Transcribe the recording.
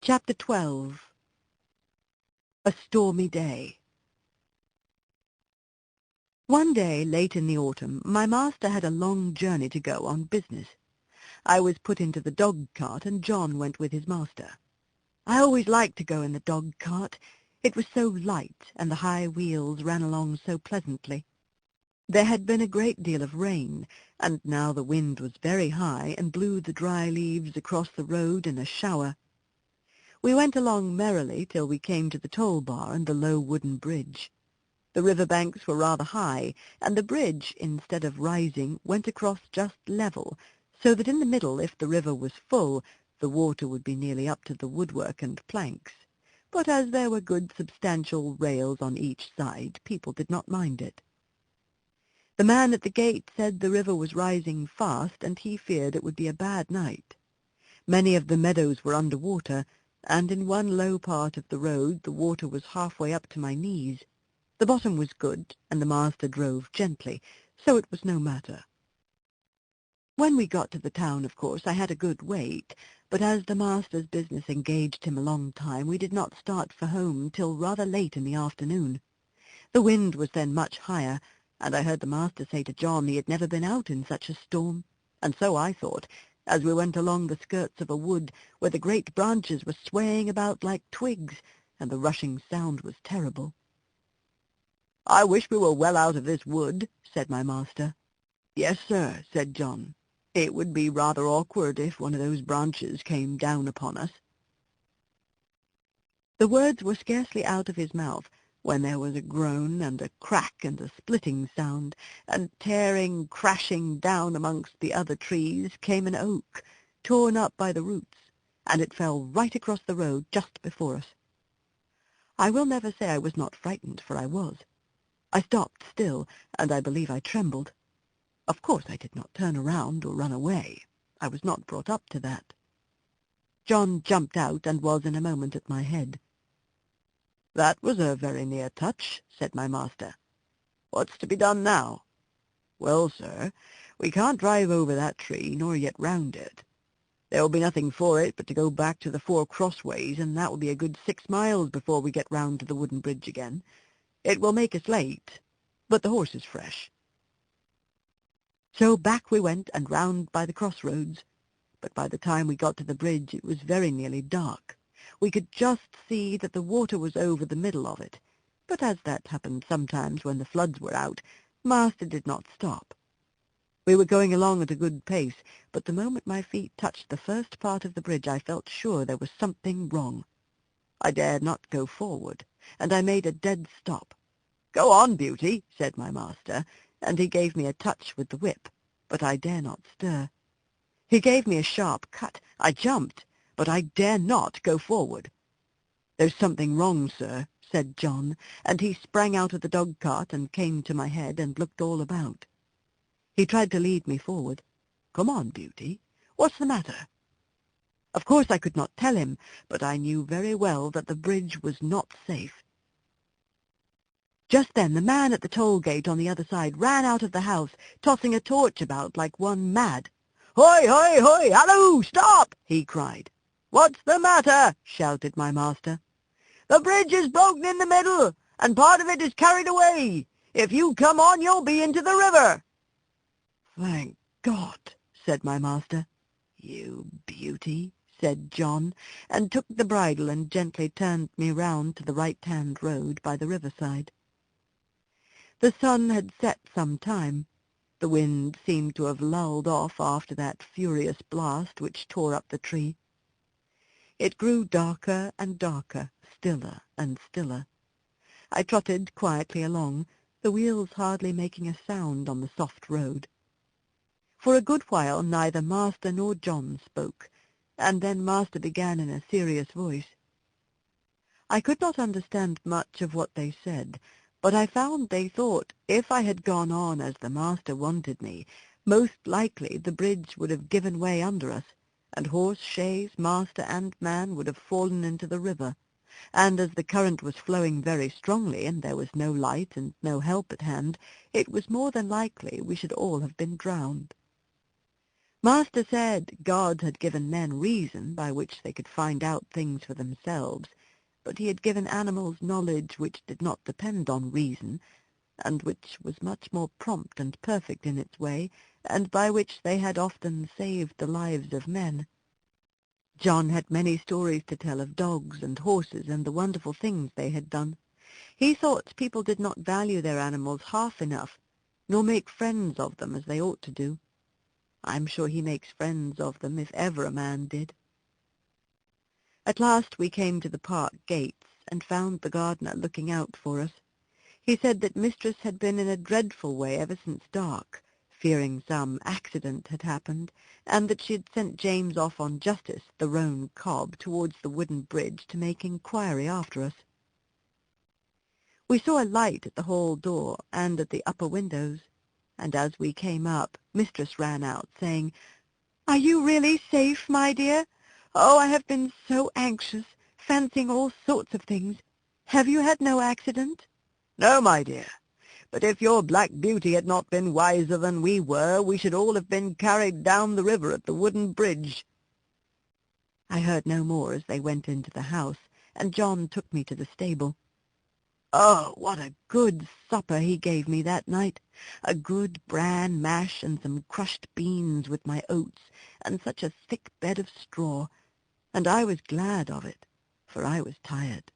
Chapter 12. A Stormy Day. One day, late in the autumn, my master had a long journey to go on business. I was put into the dog-cart, and John went with his master. I always liked to go in the dog-cart. It was so light, and the high wheels ran along so pleasantly. There had been a great deal of rain, and now the wind was very high and blew the dry leaves across the road in a shower. We went along merrily till we came to the toll-bar and the low wooden bridge. The river-banks were rather high, and the bridge, instead of rising, went across just level, so that in the middle, if the river was full, the water would be nearly up to the woodwork and planks. But as there were good substantial rails on each side, people did not mind it. The man at the gate said the river was rising fast, and he feared it would be a bad night. Many of the meadows were under water, and in one low part of the road the water was halfway up to my knees. The bottom was good, and the master drove gently, so it was no matter. When we got to the town, of course, I had a good wait, but as the master's business engaged him a long time, we did not start for home till rather late in the afternoon. The wind was then much higher, and I heard the master say to John he had never been out in such a storm, and so I thought, as we went along the skirts of a wood where the great branches were swaying about like twigs, and the rushing sound was terrible. "I wish we were well out of this wood," said my master. "Yes, sir," said John. "It would be rather awkward if one of those branches came down upon us." The words were scarcely out of his mouth when there was a groan and a crack and a splitting sound, and tearing, crashing down amongst the other trees came an oak, torn up by the roots, and it fell right across the road just before us. I will never say I was not frightened, for I was. I stopped still, and I believe I trembled. Of course I did not turn around or run away. I was not brought up to that. John jumped out and was in a moment at my head. "That was a very near touch," said my master. "What's to be done now?" "Well, sir, we can't drive over that tree, nor yet round it. There will be nothing for it but to go back to the 4 crossways, and that will be a good 6 miles before we get round to the wooden bridge again. It will make us late, but the horse is fresh." So back we went and round by the crossroads, but by the time we got to the bridge it was very nearly dark. We could just see that the water was over the middle of it, but as that happened sometimes when the floods were out, master did not stop. We were going along at a good pace, but the moment my feet touched the first part of the bridge I felt sure there was something wrong. I dared not go forward, and I made a dead stop. "Go on, Beauty," said my master, and he gave me a touch with the whip, but I dare not stir. He gave me a sharp cut. I jumped, but I dare not go forward. "There's something wrong, sir," said John, and he sprang out of the dog-cart and came to my head and looked all about. He tried to lead me forward. "Come on, Beauty. What's the matter?" Of course I could not tell him, but I knew very well that the bridge was not safe. Just then the man at the toll-gate on the other side ran out of the house, tossing a torch about like one mad. "Hoi, hoi, hoi! Halloo! Stop!" he cried. "What's the matter?" shouted my master. "The bridge is broken in the middle, and part of it is carried away. If you come on, you'll be into the river." "Thank God," said my master. "You beauty," said John, and took the bridle and gently turned me round to the right-hand road by the riverside. The sun had set some time. The wind seemed to have lulled off after that furious blast which tore up the tree. It grew darker and darker, stiller and stiller. I trotted quietly along, the wheels hardly making a sound on the soft road. For a good while neither master nor John spoke, and then master began in a serious voice. I could not understand much of what they said, but I found they thought if I had gone on as the master wanted me, most likely the bridge would have given way under us, and horse, chaise, master, and man would have fallen into the river, and as the current was flowing very strongly, and there was no light and no help at hand, it was more than likely we should all have been drowned. Master said God had given men reason by which they could find out things for themselves, but he had given animals knowledge which did not depend on reason, and which was much more prompt and perfect in its way, and by which they had often saved the lives of men. John had many stories to tell of dogs and horses and the wonderful things they had done. He thought people did not value their animals half enough, nor make friends of them as they ought to do. I'm sure he makes friends of them if ever a man did. At last we came to the park gates and found the gardener looking out for us. He said that Mistress had been in a dreadful way ever since dark, fearing some accident had happened, and that she had sent James off on Justice, the roan cob, towards the wooden bridge to make inquiry after us. We saw a light at the hall door and at the upper windows, and as we came up, Mistress ran out, saying, "Are you really safe, my dear? Oh, I have been so anxious, fancying all sorts of things. Have you had no accident?" "No, my dear. But if your Black Beauty had not been wiser than we were, we should all have been carried down the river at the wooden bridge." I heard no more as they went into the house, and John took me to the stable. Oh, what a good supper he gave me that night! A good bran mash and some crushed beans with my oats, and such a thick bed of straw, and I was glad of it, for I was tired.